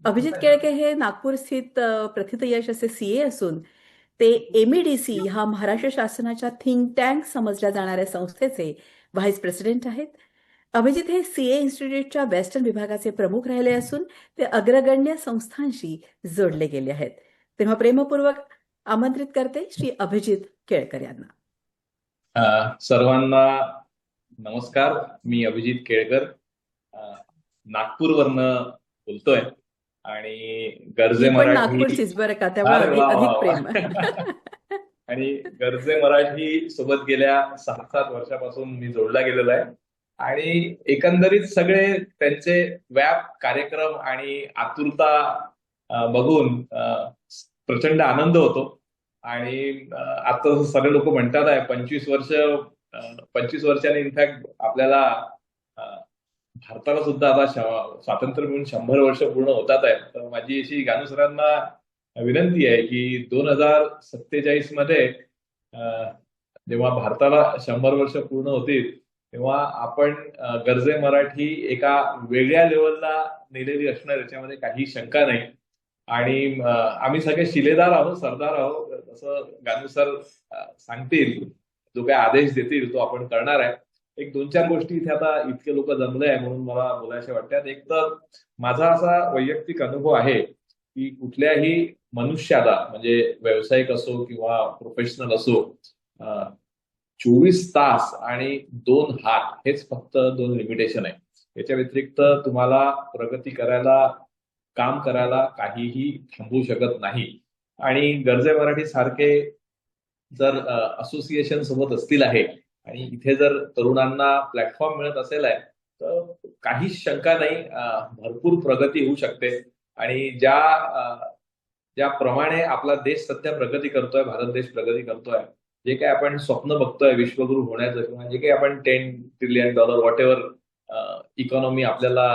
अभिजित केळके हे नागपूर स्थित प्रथित यश असे सीए असून ते एमईडीसी हा महाराष्ट्र शासनाच्या थिंक टँक समजल्या जाणाऱ्या संस्थेचे व्हाईस प्रेसिडेंट आहेत. अभिजित हे सीए इन्स्टिट्यूटच्या वेस्टर्न विभागाचे प्रमुख राहिले असून ते अग्रगण्य संस्थांशी जोडले गेले आहेत. तेव्हा प्रेमपूर्वक आमंत्रित करते श्री अभिजित केळकर यांना. सर्वांना नमस्कार. मी अभिजित केळकर नागपूरवरनं बोलतोय आणि गरजे मराठी नागपूरचीच बरं का, त्यामुळे अधिक प्रेम. आणि गरजे मराठी सोबत गेल्या 6-7 वर्षापासून मी जोडला गेलेलो आहे आणि एकंदरीत सगळे त्यांचे व्याप कार्यक्रम आणि आतुरता बघून प्रचंड आनंद होतो. आणि आता सगळे लोक म्हणतात आहे 25 वर्षांनी इनफॅक्ट आपल्याला भारताला सुद्धा आता स्वातंत्र्य मिळून 100 वर्ष पूर्ण होतात आहे. तर माझी अशी गानू सरांना विनंती आहे की 2047 मध्ये जेव्हा भारताला 100 वर्ष पूर्ण होतील तेव्हा आपण गरजे मराठी एका वेगळ्या लेवलला नेलेली असणार याच्यामध्ये काही शंका नाही. आणि आम्ही सगळे शिलेदार आहोत, सरदार आहोत, असं गानू सर सांगतील, जो काही आदेश देतील तो आपण करणार आहे. एक 2-4 गोष्टी इथे आता इतके लोक जमले आहे म्हणून मला बोलायचे वाटतात. एक तर माझा असा वैयक्तिक अनुभव आहे की कुठल्याही मनुष्याला म्हणजे व्यावसायिक असो किंवा प्रोफेशनल असो 24 तास आणि 2 हात हेच फक्त 2 लिमिटेशन आहे. याच्या व्यतिरिक्त तुम्हाला प्रगती करायला, काम करायला काहीही थांबवू शकत नाही. आणि गरजे मराठी सारखे जर असोसिएशन सोबत असतील आहे आणि इथे जर तरुणांना प्लॅटफॉर्म मिळत असेल आहे तर काहीच शंका नाही, भरपूर प्रगती होऊ शकते. आणि ज्याप्रमाणे आपला देश सध्या प्रगती करतोय, भारत देश प्रगती करतोय, जे काही आपण स्वप्न बघतोय विश्वगुरु होण्याचं किंवा जे काही आपण $10 ट्रिलियन व्हॉट एव्हर इकॉनॉमी आपल्याला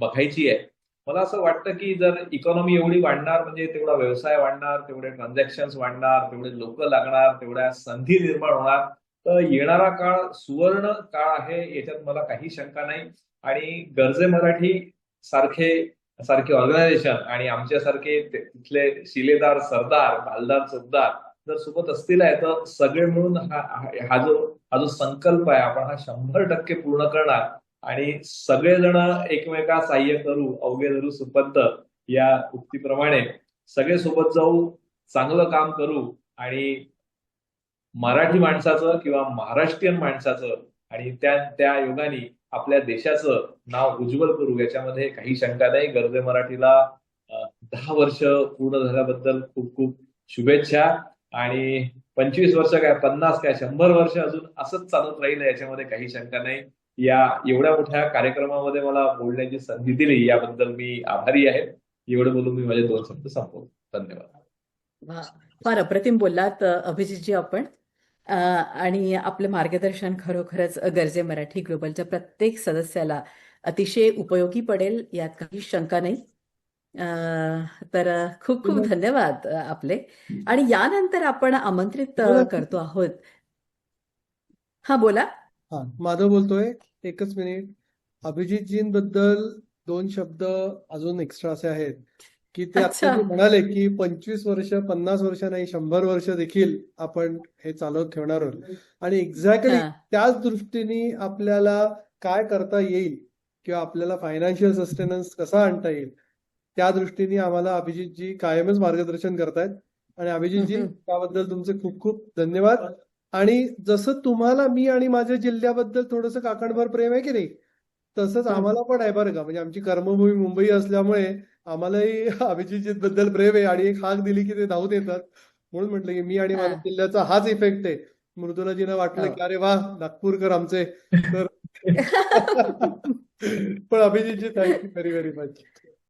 बघायची आहे, मला असं वाटतं की जर इकॉनॉमी एवढी वाढणार म्हणजे तेवढा व्यवसाय वाढणार, तेवढे ट्रान्झॅक्शन्स वाढणार, तेवढे लोक लागणार, तेवढ्या संधी निर्माण होणार. तर येणारा काळ सुवर्ण काळ आहे, याच्यात मला काही शंका नाही. आणि गरजे मराठी सारखे ऑर्गनायझेशन आणि आमच्यासारखे तिथले शिलेदार, सरदार, भालदार, चौकदार जर सोबत असतील आहे तर सगळे मिळून हा जो संकल्प आहे आपण हा 100% पूर्ण करणार. आणि सगळेजण एकमेका सहाय्य करू, अवघे धरू सुपंथ या उक्तीप्रमाणे सगळे सोबत जाऊ, चांगलं काम करू आणि मराठी माणसाचं किंवा महाराष्ट्रीयन माणसाचं आणि त्या योगाने आपल्या देशाचं नाव उज्ज्वल करू, याच्यामध्ये काही शंका नाही. गरजे मराठीला 10 वर्ष पूर्ण झाल्याबद्दल खूप खूप शुभेच्छा. आणि 25 वर्ष काय, 50 काय, 100 वर्ष अजून असंच चालत राहील याच्यामध्ये काही शंका नाही. या एवढ्या मोठ्या कार्यक्रमामध्ये मला बोलण्याची संधी दिली याबद्दल मी आभारी आहे. एवढं बोलून मी माझे 2 शब्द संपवतो. धन्यवाद. फार अप्रतिम बोललात अभिजितजी आपण. आणि आपलं मार्गदर्शन खरोखरच गरजे मराठी ग्लोबलच्या प्रत्येक सदस्याला अतिशय उपयोगी पडेल, यात काही शंका नाही. तर खूप खूप धन्यवाद आपले. आणि यानंतर आपण आमंत्रित करतो आहोत. हा बोला. माधव बोलतोय. एकच मिनिट. अभिजितजींबद्दल 2 शब्द अजून एक्स्ट्रा असे आहेत की ते आता म्हणाले की 25 वर्ष, 50 वर्ष नाही, 100 वर्ष देखील आपण हे चालवत ठेवणार आहोत. आणि एक्झॅक्टली त्याच दृष्टीने आपल्याला काय करता येईल किंवा आपल्याला फायनान्शियल सस्टेनन्स कसा आणता येईल त्या दृष्टीने आम्हाला अभिजितजी कायमच मार्गदर्शन करतायत. आणि अभिजितजी त्याबद्दल तुमचे खूप खूप धन्यवाद. आणि जसं तुम्हाला मी आणि माझ्या जिल्ह्याबद्दल थोडंसं काकणभर प्रेम आहे की नाही, तसंच आम्हाला पण आहे बरं का. म्हणजे आमची कर्मभूमी मुंबई असल्यामुळे आम्हालाही अभिजितबद्दल प्रेम आहे. आणि एक हाक दिली की ते धावत येतात. म्हणून म्हटलं की मी आणि माझ्या जिल्ह्याचा हाच इफेक्ट आहे. मृदुलाजीनं वाटलं की अरे वा, नागपूरकर आमचे. तर पण Abhijitji thank you very very much.